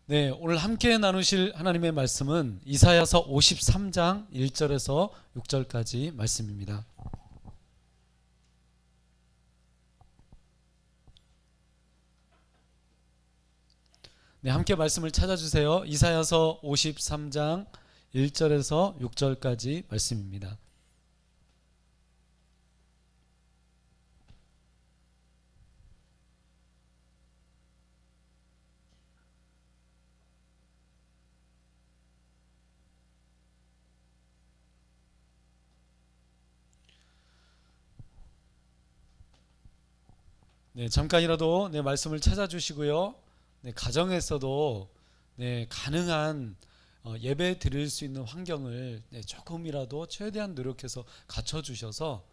네, 오늘 함께 나누실 하나님의 말씀은 이사야서 53장 1절에서 6절까지 말씀입니다. 네, 함께 말씀을 찾아주세요. 이사야서 53장 1절에서 6절까지 말씀입니다. 네, 잠깐이라도 말씀을 찾아주시고요. 가정에서도 가능한 예배 드릴 수 있는 환경을 조금이라도 최대한 노력해서 갖춰주셔서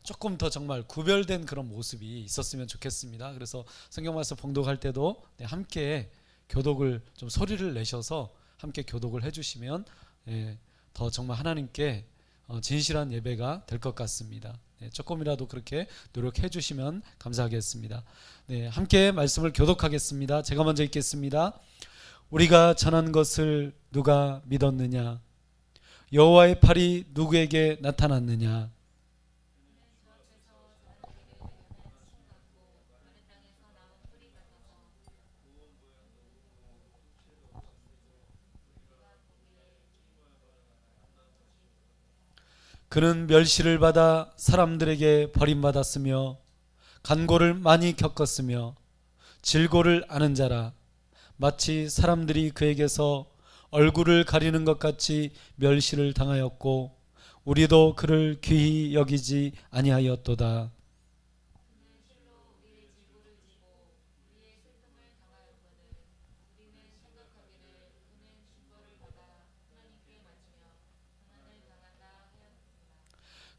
조금 더 정말 구별된 그런 모습이 있었으면 좋겠습니다. 그래서 성경 말씀 봉독할 때도 함께 교독을 좀 소리를 내셔서 함께 교독을 해주시면 더 정말 하나님께 진실한 예배가 될 것 같습니다. 조금이라도 그렇게 노력해 주시면 감사하겠습니다. 함께 말씀을 교독하겠습니다. 제가 먼저 읽겠습니다. 우리가 전한 것을 누가 믿었느냐? 여호와의 팔이 누구에게 나타났느냐? 그는 멸시를 받아 사람들에게 버림받았으며 간고를 많이 겪었으며 질고를 아는 자라. 마치 사람들이 그에게서 얼굴을 가리는 것 같이 멸시를 당하였고 우리도 그를 귀히 여기지 아니하였도다.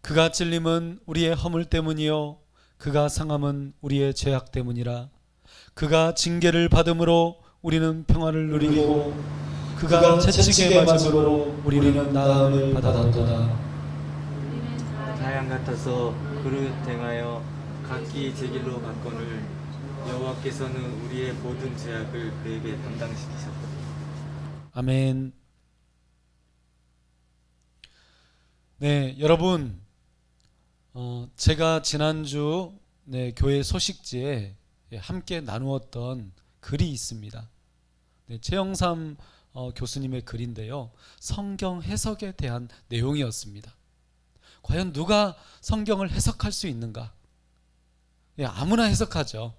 그가 찔림은 우리의 허물 때문이요 그가 상함은 우리의 죄악 때문이라. 그가 징계를 받음으로 우리는 평화를 누리고 그가 채찍에 맞음으로 우리는 나음을 받았도다. 다양 같아서 그릇 행하여 각기 제 길로 갔거늘 여호와께서는 우리의 모든 죄악을 그에게 담당시키셨거든요. 아멘. 여러분, 제가 지난주 교회 소식지에 함께 나누었던 글이 있습니다. 최영삼 교수님의 글인데요, 성경 해석에 대한 내용이었습니다. 과연 누가 성경을 해석할 수 있는가? 아무나 해석하죠.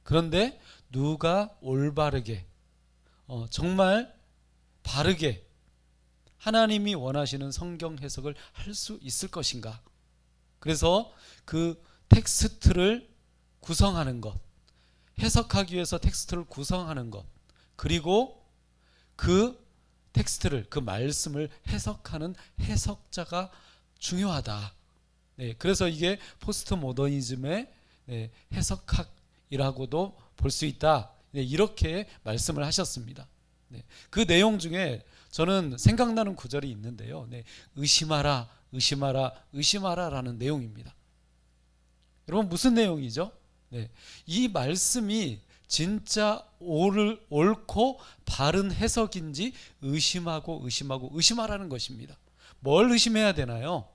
그런데 누가 올바르게 정말 바르게 하나님이 원하시는 성경 해석을 할 수 있을 것인가? 그래서 그 텍스트를 구성하는 것, 해석하기 위해서 텍스트를 구성하는 것, 그리고 그 텍스트를, 그 말씀을 해석하는 해석자가 중요하다. 그래서 이게 포스트 모더니즘의 해석학이라고도 볼 수 있다. 이렇게 말씀을 하셨습니다. 그 내용 중에 저는 생각나는 구절이 있는데요. 의심하라, 의심하라, 의심하라 라는 내용입니다. 여러분, 무슨 내용이죠? 이 말씀이 진짜 옳고 바른 해석인지 의심하고 의심하고 의심하라는 것입니다. 뭘 의심해야 되나요?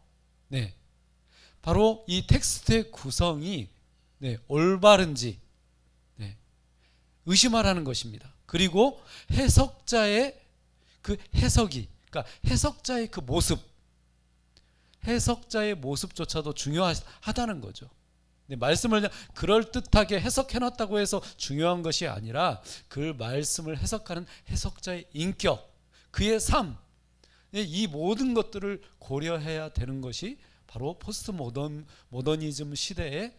바로 이 텍스트의 구성이 올바른지 의심하라는 것입니다. 그리고 해석자의 그 해석이, 그러니까 해석자의 그 모습, 해석자의 모습조차도 중요하다는 거죠. 말씀을 그럴듯하게 해석해놨다고 해서 중요한 것이 아니라 그 말씀을 해석하는 해석자의 인격, 그의 삶, 이 모든 것들을 고려해야 되는 것이 바로 포스트 모더니즘 시대의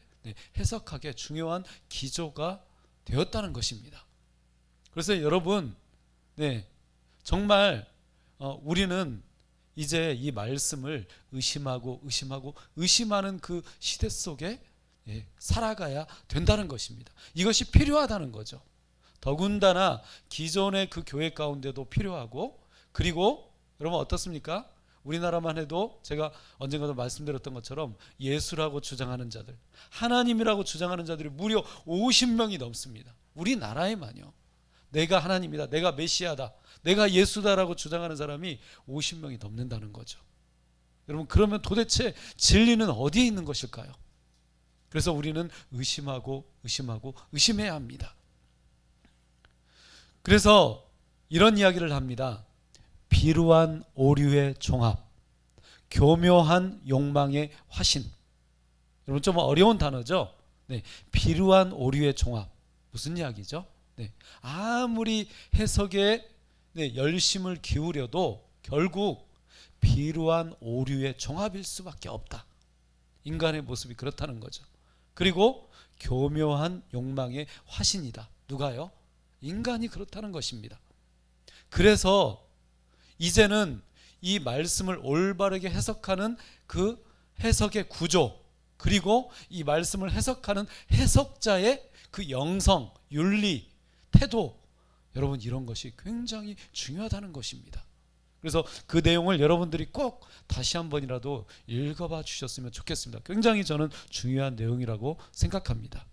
해석학의 중요한 기조가 되었다는 것입니다. 그래서 여러분, 정말 우리는 이제 이 말씀을 의심하는 그 시대 속에 살아가야 된다는 것입니다. 이것이 필요하다는 거죠. 더군다나 기존의 그 교회 가운데도 필요하고, 그리고 여러분 어떻습니까? 우리나라만 해도 제가 언젠가도 말씀드렸던 것처럼 예수라고 주장하는 자들, 하나님이라고 주장하는 자들이 무려 50명이 넘습니다. 우리나라에만요. 내가 하나님이다, 내가 메시아다, 내가 예수다라고 주장하는 사람이 50명이 넘는다는 거죠. 여러분, 그러면 도대체 진리는 어디에 있는 것일까요? 그래서 우리는 의심하고 의심해야 합니다. 그래서 이런 이야기를 합니다. 비루한 오류의 종합, 교묘한 욕망의 화신. 여러분, 좀 어려운 단어죠? 네, 비루한 오류의 종합. 무슨 이야기죠? 네, 아무리 해석에 열심을 기울여도 결국 비루한 오류의 종합일 수밖에 없다. 인간의 모습이 그렇다는 거죠. 그리고 교묘한 욕망의 화신이다. 누가요? 인간이 그렇다는 것입니다. 그래서 이제는 이 말씀을 올바르게 해석하는 그 해석의 구조, 그리고 이 말씀을 해석하는 해석자의 그 영성, 윤리, 태도, 여러분, 이런 것이 굉장히 중요하다는 것입니다. 그래서 그 내용을 여러분들이 꼭 다시 한 번이라도 읽어봐 주셨으면 좋겠습니다. 굉장히 저는 중요한 내용이라고 생각합니다.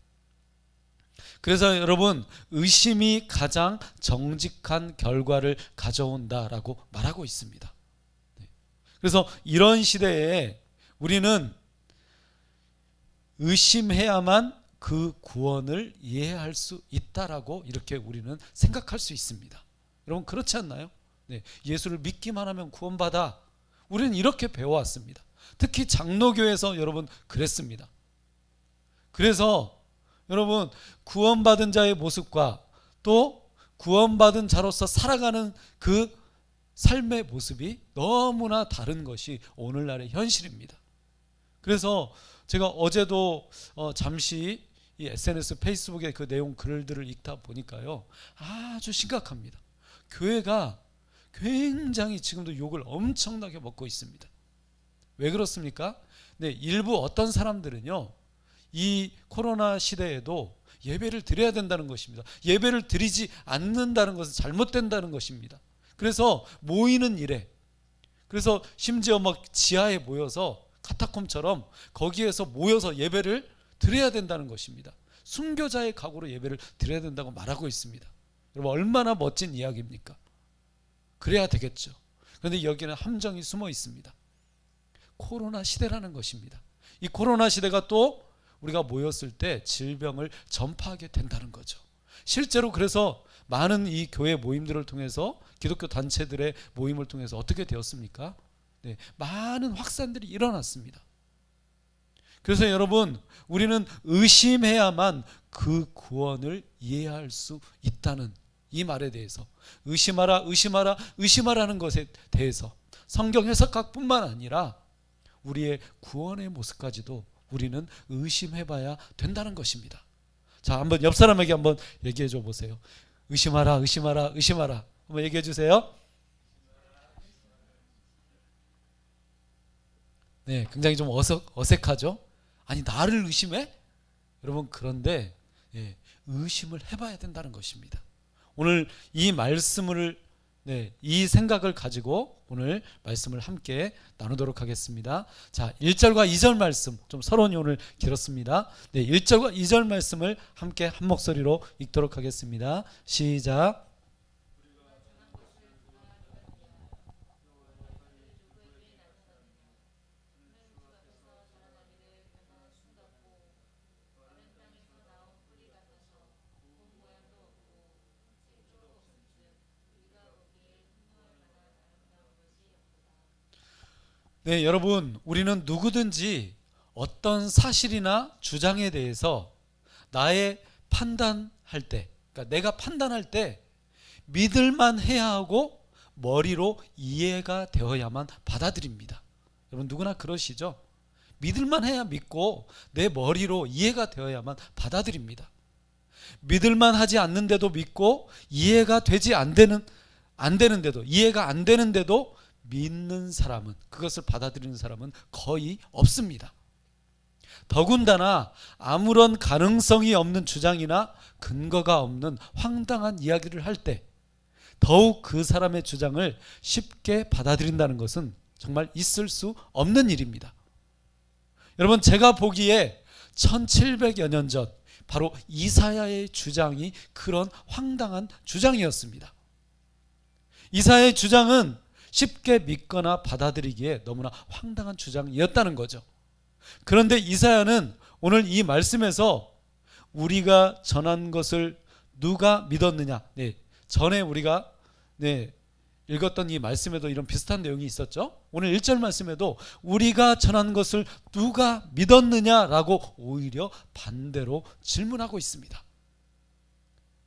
그래서 여러분, 의심이 가장 정직한 결과를 가져온다라고 말하고 있습니다. 그래서 이런 시대에 우리는 의심해야만 그 구원을 이해할 수 있다라고 이렇게 우리는 생각할 수 있습니다. 여러분, 그렇지 않나요? 네, 예수를 믿기만 하면 구원받아. 우리는 이렇게 배워왔습니다. 특히 장로교에서 여러분 그랬습니다. 그래서 여러분, 구원받은 자의 모습과 또 구원받은 자로서 살아가는 그 삶의 모습이 너무나 다른 것이 오늘날의 현실입니다. 그래서 제가 어제도 잠시 이 SNS 페이스북에 그 내용 글들을 읽다 보니까요, 아주 심각합니다. 교회가 굉장히 지금도 욕을 엄청나게 먹고 있습니다. 왜 그렇습니까? 네, 일부 어떤 사람들은요, 이 코로나 시대에도 예배를 드려야 된다는 것입니다. 예배를 드리지 않는다는 것은 잘못된다는 것입니다. 그래서 모이는 일에, 그래서 심지어 막 지하에 모여서 카타콤처럼 거기에서 모여서 예배를 드려야 된다는 것입니다. 순교자의 각오로 예배를 드려야 된다고 말하고 있습니다. 여러분, 얼마나 멋진 이야기입니까? 그래야 되겠죠. 그런데 여기는 함정이 숨어 있습니다. 코로나 시대라는 것입니다. 이 코로나 시대가 또 우리가 모였을 때 질병을 전파하게 된다는 거죠. 실제로 그래서 많은 이 교회 모임들을 통해서, 기독교 단체들의 모임을 통해서 어떻게 되었습니까? 네, 많은 확산들이 일어났습니다. 그래서 여러분, 우리는 의심해야만 그 구원을 이해할 수 있다는 이 말에 대해서, 의심하라, 의심하라, 의심하라는 것에 대해서 성경 해석학뿐만 아니라 우리의 구원의 모습까지도 우리는 의심해봐야 된다는 것입니다. 자, 한번 옆 사람에게 한번 얘기해 줘 보세요. 의심하라, 의심하라, 의심하라. 한번 얘기해 주세요. 네, 굉장히 좀 어색하죠? 아니, 나를 의심해? 여러분, 그런데 의심을 해봐야 된다는 것입니다. 오늘 이 말씀을, 이 생각을 가지고 오늘 말씀을 함께 나누도록 하겠습니다. 자, 1절과 2절 말씀, 좀 서론이 오늘 길었습니다. 1절과 2절 말씀을 함께 한 목소리로 읽도록 하겠습니다. 시작. 네, 여러분, 우리는 누구든지 어떤 사실이나 주장에 대해서 나의 판단할 때, 그러니까 내가 판단할 때 믿을만 해야 하고 머리로 이해가 되어야만 받아들입니다. 여러분, 누구나 그러시죠? 믿을만 해야 믿고 내 머리로 이해가 되어야만 받아들입니다. 믿을만 하지 않는데도 믿고 이해가 되지 안 되는데도, 이해가 안 되는데도 믿는 사람은, 그것을 받아들이는 사람은 거의 없습니다. 더군다나 아무런 가능성이 없는 주장이나 근거가 없는 황당한 이야기를 할 때 더욱 그 사람의 주장을 쉽게 받아들인다는 것은 정말 있을 수 없는 일입니다. 여러분, 제가 보기에 1700여 년 전 바로 이사야의 주장이 그런 황당한 주장이었습니다. 이사야의 주장은 쉽게 믿거나 받아들이기에 너무나 황당한 주장이었다는 거죠. 그런데 이사야는 오늘 이 말씀에서 우리가 전한 것을 누가 믿었느냐, 전에 우리가 읽었던 이 말씀에도 이런 비슷한 내용이 있었죠. 오늘 1절 말씀에도 우리가 전한 것을 누가 믿었느냐라고 오히려 반대로 질문하고 있습니다.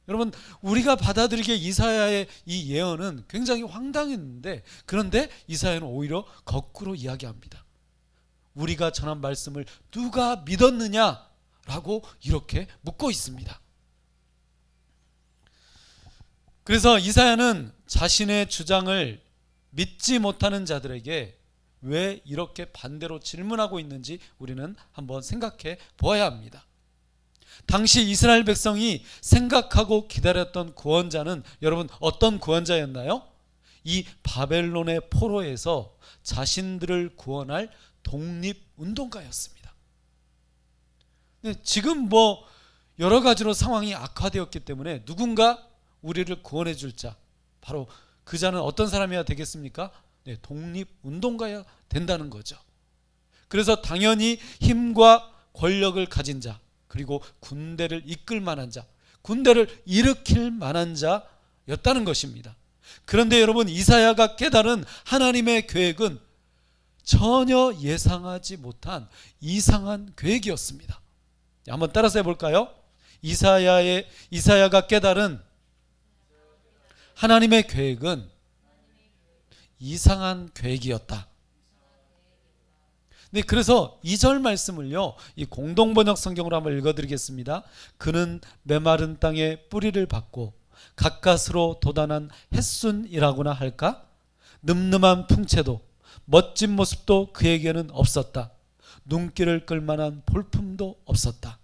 여러분, 우리가 받아들이기에 이사야의 이 예언은 굉장히 황당했는데, 그런데 이사야는 오히려 거꾸로 이야기합니다. 우리가 전한 말씀을 누가 믿었느냐라고 이렇게 묻고 있습니다. 그래서 이사야는 자신의 주장을 믿지 못하는 자들에게 왜 이렇게 반대로 질문하고 있는지 우리는 한번 생각해 보아야 합니다. 당시 이스라엘 백성이 생각하고 기다렸던 구원자는 여러분 어떤 구원자였나요? 이 바벨론의 포로에서 자신들을 구원할 독립운동가였습니다. 지금 여러 가지로 상황이 악화되었기 때문에 누군가 우리를 구원해 줄 자, 바로 그 자는 어떤 사람이어야 되겠습니까? 독립운동가야 된다는 거죠. 그래서 당연히 힘과 권력을 가진 자, 그리고 군대를 이끌 만한 자, 군대를 일으킬 만한 자였다는 것입니다. 그런데 여러분, 이사야가 깨달은 하나님의 계획은 전혀 예상하지 못한 이상한 계획이었습니다. 한번 따라서 해볼까요? 이사야가 깨달은 하나님의 계획은 이상한 계획이었다. 그래서 2절 말씀을요, 이 공동번역 성경으로 한번 읽어드리겠습니다. 그는 메마른 땅에 뿌리를 받고 가까스로 돋아난 햇순이라고나 할까? 늠름한 풍채도 멋진 모습도 그에게는 없었다. 눈길을 끌만한 볼품도 없었다.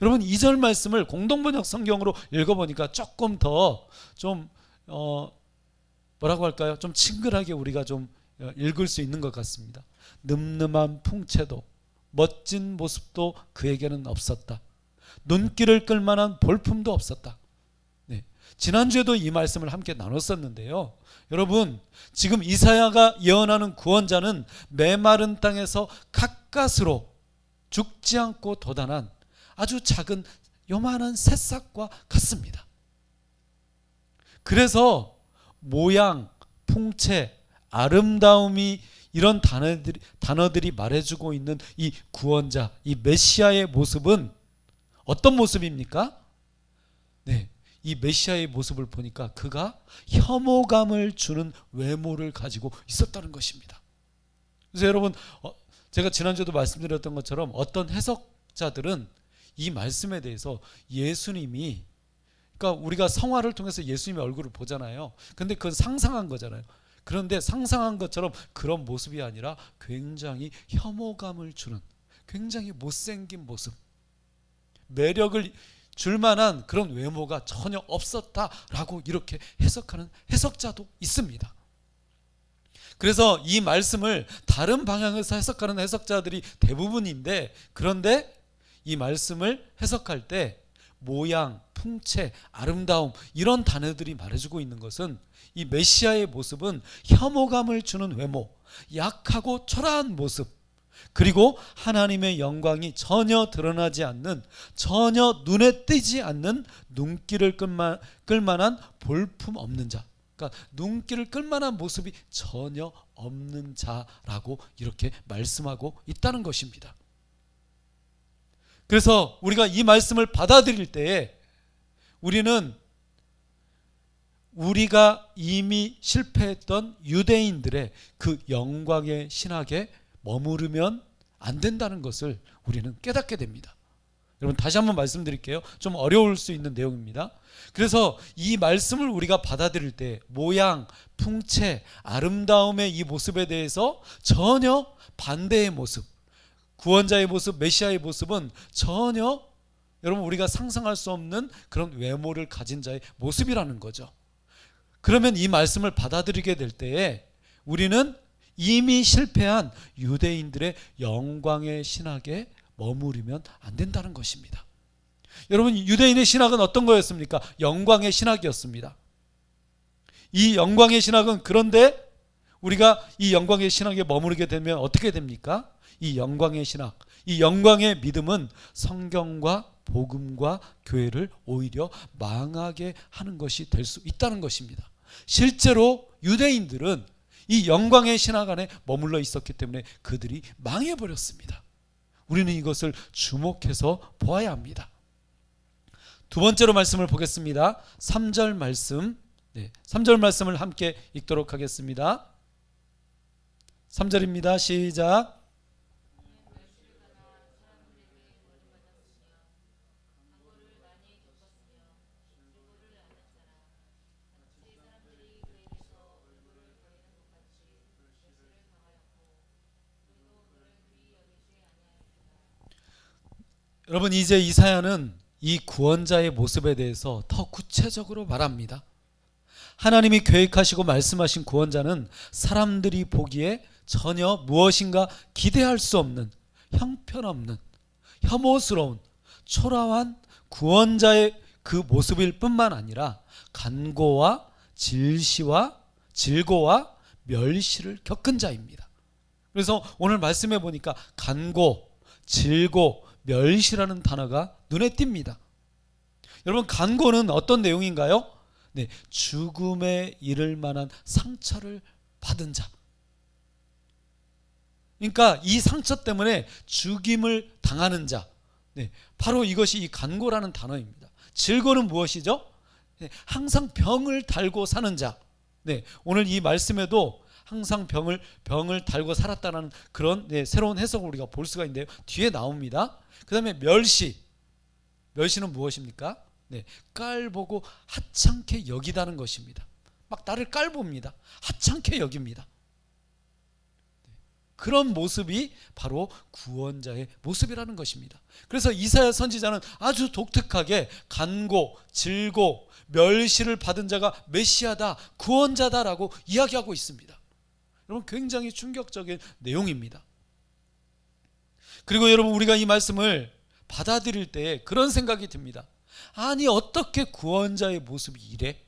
여러분, 2절 말씀을 공동번역 성경으로 읽어보니까 조금 더 좀 뭐라고 할까요? 좀 친근하게 우리가 좀 읽을 수 있는 것 같습니다. 늠름한 풍채도 멋진 모습도 그에게는 없었다. 눈길을 끌만한 볼품도 없었다. 지난주에도 이 말씀을 함께 나눴었는데요. 여러분, 지금 이사야가 예언하는 구원자는 메마른 땅에서 가까스로 죽지 않고 돋아난 아주 작은 요만한 새싹과 같습니다. 그래서 모양, 풍채, 아름다움이 이런 단어들이 말해주고 있는 이 구원자, 이 메시아의 모습은 어떤 모습입니까? 이 메시아의 모습을 보니까 그가 혐오감을 주는 외모를 가지고 있었다는 것입니다. 그래서 여러분, 제가 지난주에도 말씀드렸던 것처럼 어떤 해석자들은 이 말씀에 대해서 예수님이, 그러니까 우리가 성화를 통해서 예수님의 얼굴을 보잖아요. 근데 그건 상상한 거잖아요. 그런데 상상한 것처럼 그런 모습이 아니라 굉장히 혐오감을 주는, 굉장히 못생긴 모습, 매력을 줄만한 그런 외모가 전혀 없었다라고 이렇게 해석하는 해석자도 있습니다. 그래서 이 말씀을 다른 방향에서 해석하는 해석자들이 대부분인데, 그런데 이 말씀을 해석할 때 모양, 풍채, 아름다움 이런 단어들이 말해주고 있는 것은 이 메시아의 모습은 혐오감을 주는 외모, 약하고 초라한 모습, 그리고 하나님의 영광이 전혀 드러나지 않는, 전혀 눈에 띄지 않는 눈길을 끌만한 볼품 없는 자, 그러니까 눈길을 끌만한 모습이 전혀 없는 자라고 이렇게 말씀하고 있다는 것입니다. 그래서 우리가 이 말씀을 받아들일 때에 우리는 우리가 이미 실패했던 유대인들의 그 영광의 신학에 머무르면 안 된다는 것을 우리는 깨닫게 됩니다. 여러분, 다시 한번 말씀드릴게요. 좀 어려울 수 있는 내용입니다. 그래서 이 말씀을 우리가 받아들일 때 모양, 풍채, 아름다움의 이 모습에 대해서 전혀 반대의 모습, 구원자의 모습, 메시아의 모습은 전혀 여러분 우리가 상상할 수 없는 그런 외모를 가진 자의 모습이라는 거죠. 그러면 이 말씀을 받아들이게 될 때에 우리는 이미 실패한 유대인들의 영광의 신학에 머무르면 안 된다는 것입니다. 여러분, 유대인의 신학은 어떤 거였습니까? 영광의 신학이었습니다. 이 영광의 신학은, 그런데 우리가 이 영광의 신학에 머무르게 되면 어떻게 됩니까? 이 영광의 신학, 이 영광의 믿음은 성경과 복음과 교회를 오히려 망하게 하는 것이 될 수 있다는 것입니다. 실제로 유대인들은 이 영광의 신학 안에 머물러 있었기 때문에 그들이 망해버렸습니다. 우리는 이것을 주목해서 보아야 합니다. 두 번째로 말씀을 보겠습니다. 3절 말씀, 3절 말씀을 함께 읽도록 하겠습니다. 3절입니다. 시작. 여러분, 이제 이사야는 이 구원자의 모습에 대해서 더 구체적으로 말합니다. 하나님이 계획하시고 말씀하신 구원자는 사람들이 보기에 전혀 무엇인가 기대할 수 없는, 형편없는, 혐오스러운, 초라한 구원자의 그 모습일 뿐만 아니라 간고와 질시와 질고와 멸시를 겪은 자입니다. 그래서 오늘 말씀해 보니까 간고, 질고, 멸시라는 단어가 눈에 띕니다. 여러분, 간고는 어떤 내용인가요? 죽음에 이를 만한 상처를 받은 자. 그러니까 이 상처 때문에 죽임을 당하는 자. 바로 이것이 이 간고라는 단어입니다. 질고는 무엇이죠? 항상 병을 달고 사는 자. 오늘 이 말씀에도 항상 병을 달고 살았다는 그런 새로운 해석을 우리가 볼 수가 있는데요. 뒤에 나옵니다. 그 다음에 멸시는 무엇입니까? 깔보고 하찮게 여기다는 것입니다. 막 나를 깔봅니다. 하찮게 여깁니다. 그런 모습이 바로 구원자의 모습이라는 것입니다. 그래서 이사야 선지자는 아주 독특하게 간고, 질고, 멸시를 받은 자가 메시아다, 구원자다라고 이야기하고 있습니다. 여러분, 굉장히 충격적인 내용입니다. 그리고 여러분, 우리가 이 말씀을 받아들일 때 그런 생각이 듭니다. 아니, 어떻게 구원자의 모습이 이래?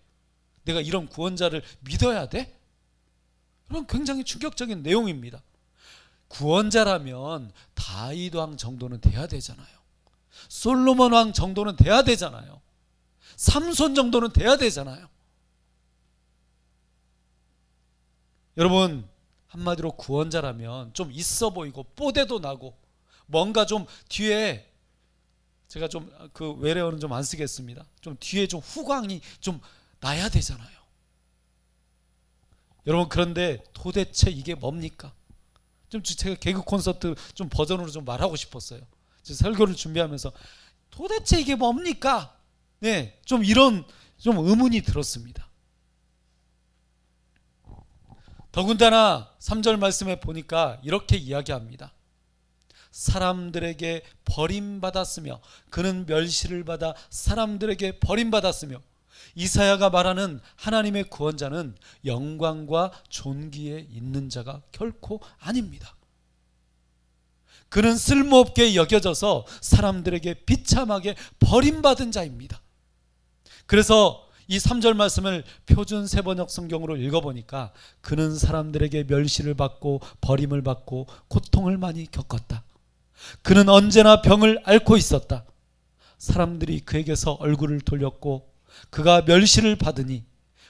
내가 이런 구원자를 믿어야 돼? 여러분, 굉장히 충격적인 내용입니다. 구원자라면 다윗 왕 정도는 돼야 되잖아요. 솔로몬 왕 정도는 돼야 되잖아요. 삼손 정도는 돼야 되잖아요. 여러분, 한마디로 구원자라면 좀 있어 보이고 뽀대도 나고 뭔가 좀 뒤에, 제가 좀 그 외래어는 좀 안 쓰겠습니다. 좀 뒤에 좀 후광이 좀 나야 되잖아요. 여러분, 그런데 도대체 이게 뭡니까? 좀 제가 개그 콘서트 좀 버전으로 좀 말하고 싶었어요. 설교를 준비하면서 도대체 이게 뭡니까? 좀 이런 좀 의문이 들었습니다. 더군다나 3절 말씀에 보니까 이렇게 이야기합니다. 사람들에게 버림받았으며, 그는 멸시를 받아 사람들에게 버림받았으며, 이사야가 말하는 하나님의 구원자는 영광과 존귀에 있는 자가 결코 아닙니다. 그는 쓸모없게 여겨져서 사람들에게 비참하게 버림받은 자입니다. 그래서 이 3절 말씀을 표준 세번역 성경으로 읽어보니까 그는 사람들에게 멸시를 받고 버림을 받고 고통을 많이 겪었다. 그는 언제나 병을 앓고 있었다. 사람들이 그에게서 얼굴을 돌렸고 그가 멸시를 받으니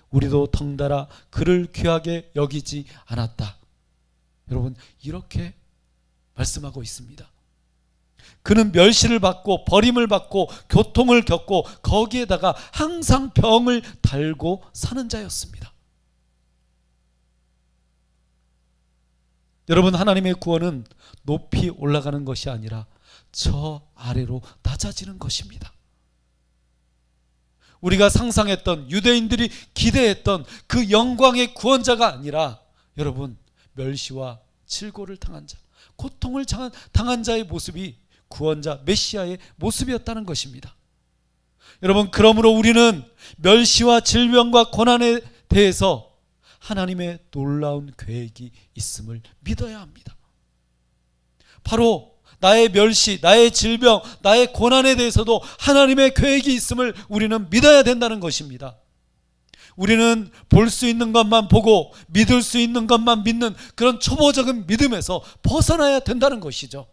우리도 덩달아 그를 귀하게 여기지 않았다. 여러분, 이렇게 말씀하고 있습니다. 그는 멸시를 받고 버림을 받고 고통을 겪고 거기에다가 항상 병을 달고 사는 자였습니다. 여러분, 하나님의 구원은 높이 올라가는 것이 아니라 저 아래로 낮아지는 것입니다. 우리가 상상했던, 유대인들이 기대했던 그 영광의 구원자가 아니라 여러분, 멸시와 질고를 당한 자, 고통을 당한 자의 모습이 구원자 메시아의 모습이었다는 것입니다. 여러분, 그러므로 우리는 멸시와 질병과 고난에 대해서 하나님의 놀라운 계획이 있음을 믿어야 합니다. 바로 나의 멸시, 나의 질병, 나의 고난에 대해서도 하나님의 계획이 있음을 우리는 믿어야 된다는 것입니다. 우리는 볼 수 있는 것만 보고 믿을 수 있는 것만 믿는 그런 초보적인 믿음에서 벗어나야 된다는 것이죠.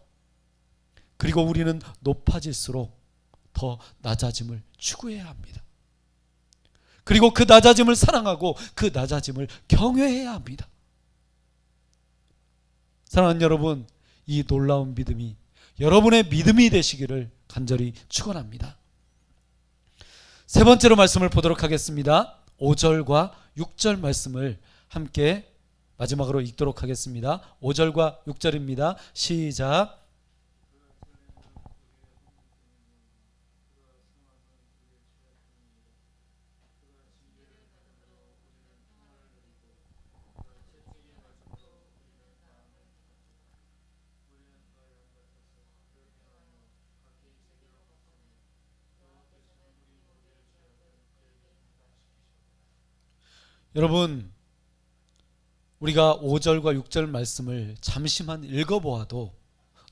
그리고 우리는 높아질수록 더 낮아짐을 추구해야 합니다. 그리고 그 낮아짐을 사랑하고 그 낮아짐을 경외해야 합니다. 사랑하는 여러분, 이 놀라운 믿음이 여러분의 믿음이 되시기를 간절히 축원합니다. 세 번째로 말씀을 보도록 하겠습니다. 5절과 6절 말씀을 함께 마지막으로 읽도록 하겠습니다. 5절과 6절입니다. 시작. 여러분, 우리가 5절과 6절 말씀을 잠시만 읽어보아도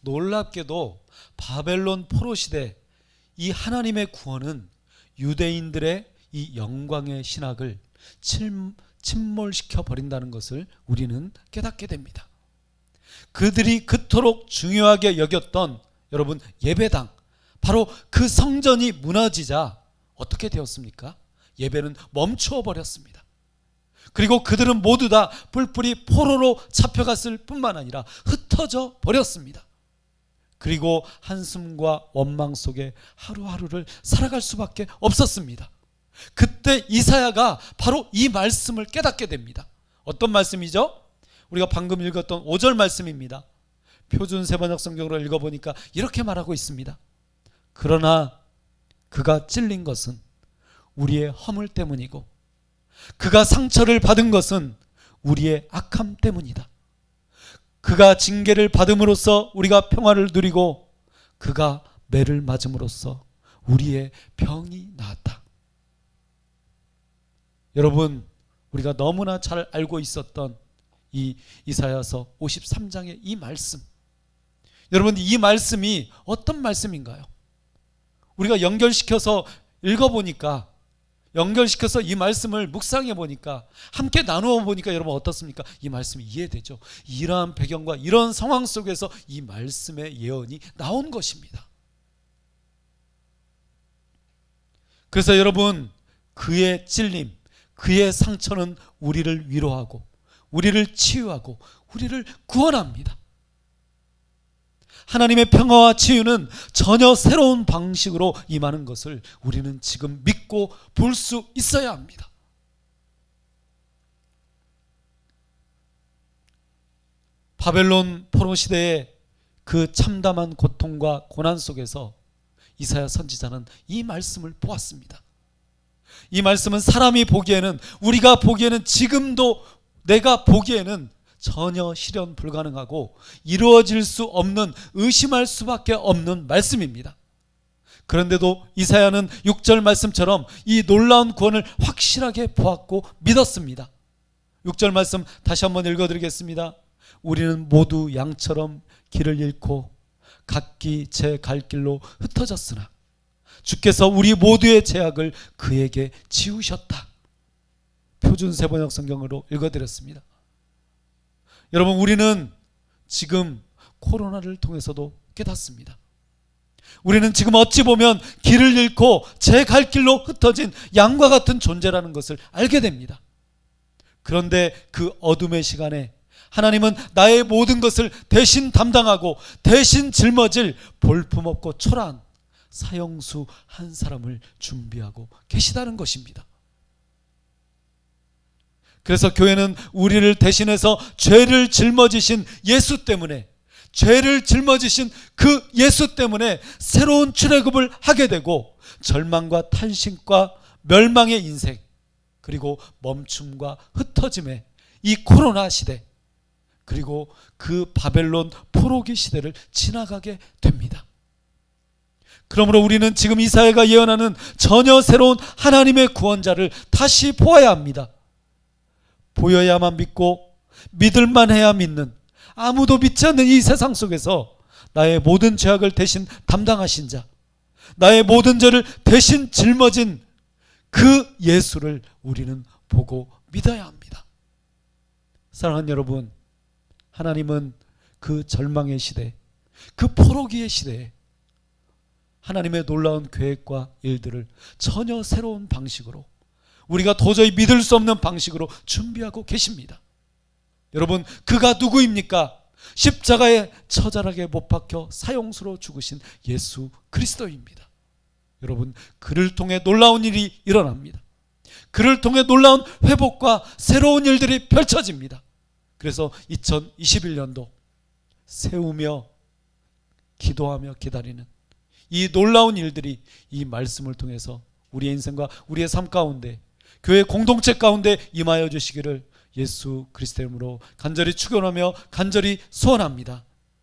놀랍게도 바벨론 포로 시대 이 하나님의 구원은 유대인들의 이 영광의 신학을 침몰시켜 버린다는 것을 우리는 깨닫게 됩니다. 그들이 그토록 중요하게 여겼던 여러분 예배당, 바로 그 성전이 무너지자 어떻게 되었습니까? 예배는 멈추어 버렸습니다. 그리고 그들은 모두 다 뿔뿔이 포로로 잡혀갔을 뿐만 아니라 흩어져 버렸습니다. 그리고 한숨과 원망 속에 하루하루를 살아갈 수밖에 없었습니다. 그때 이사야가 바로 이 말씀을 깨닫게 됩니다. 어떤 말씀이죠? 우리가 방금 읽었던 5절 말씀입니다. 표준 세번역 성경으로 읽어보니까 이렇게 말하고 있습니다. 그러나 그가 찔린 것은 우리의 허물 때문이고 그가 상처를 받은 것은 우리의 악함 때문이다. 그가 징계를 받음으로써 우리가 평화를 누리고 그가 매를 맞음으로써 우리의 병이 나았다. 여러분, 우리가 너무나 잘 알고 있었던 이 이사야서 53장의 이 말씀, 여러분, 이 말씀이 어떤 말씀인가요? 우리가 연결시켜서 읽어보니까, 연결시켜서 이 말씀을 묵상해 보니까, 함께 나누어 보니까 여러분 어떻습니까? 이 말씀이 이해되죠. 이러한 배경과 이런 상황 속에서 이 말씀의 예언이 나온 것입니다. 그래서 여러분, 그의 찔림, 그의 상처는 우리를 위로하고 우리를 치유하고 우리를 구원합니다. 하나님의 평화와 치유는 전혀 새로운 방식으로 임하는 것을 우리는 지금 믿고 볼 수 있어야 합니다. 바벨론 포로 시대의 그 참담한 고통과 고난 속에서 이사야 선지자는 이 말씀을 보았습니다. 이 말씀은 사람이 보기에는, 우리가 보기에는, 지금도 내가 보기에는 전혀 실현 불가능하고 이루어질 수 없는, 의심할 수밖에 없는 말씀입니다. 그런데도 이사야는 6절 말씀처럼 이 놀라운 구원을 확실하게 보았고 믿었습니다. 6절 말씀 다시 한번 읽어드리겠습니다. 우리는 모두 양처럼 길을 잃고 각기 제 갈 길로 흩어졌으나 주께서 우리 모두의 죄악을 그에게 지우셨다. 표준 세번역 성경으로 읽어드렸습니다. 여러분, 우리는 지금 코로나를 통해서도 깨닫습니다. 우리는 지금 어찌 보면 길을 잃고 제 갈 길로 흩어진 양과 같은 존재라는 것을 알게 됩니다. 그런데 그 어둠의 시간에 하나님은 나의 모든 것을 대신 담당하고 대신 짊어질 볼품없고 초라한 사형수 한 사람을 준비하고 계시다는 것입니다. 그래서 교회는 우리를 대신해서 죄를 짊어지신 예수 때문에, 죄를 짊어지신 그 예수 때문에 새로운 출애굽을 하게 되고, 절망과 탄식과 멸망의 인생, 그리고 멈춤과 흩어짐의 이 코로나 시대, 그리고 그 바벨론 포로기 시대를 지나가게 됩니다. 그러므로 우리는 지금 이사야가 예언하는 전혀 새로운 하나님의 구원자를 다시 보아야 합니다. 보여야만 믿고 믿을만 해야 믿는, 아무도 믿지 않는 이 세상 속에서 나의 모든 죄악을 대신 담당하신 자, 나의 모든 죄를 대신 짊어진 그 예수를 우리는 보고 믿어야 합니다. 사랑하는 여러분, 하나님은 그 절망의 시대, 그 포로기의 시대에 하나님의 놀라운 계획과 일들을 전혀 새로운 방식으로, 우리가 도저히 믿을 수 없는 방식으로 준비하고 계십니다. 여러분, 그가 누구입니까? 십자가에 처절하게 못 박혀 사형수로 죽으신 예수 그리스도입니다. 여러분, 그를 통해 놀라운 일이 일어납니다. 그를 통해 놀라운 회복과 새로운 일들이 펼쳐집니다. 그래서 2021년도 세우며 기도하며 기다리는 이 놀라운 일들이 이 말씀을 통해서 우리의 인생과 우리의 삶 가운데, 교회 공동체 가운데 임하여 주시기를 예수 그리스도의 이름으로 간절히 축원하며 간절히 소원합니다.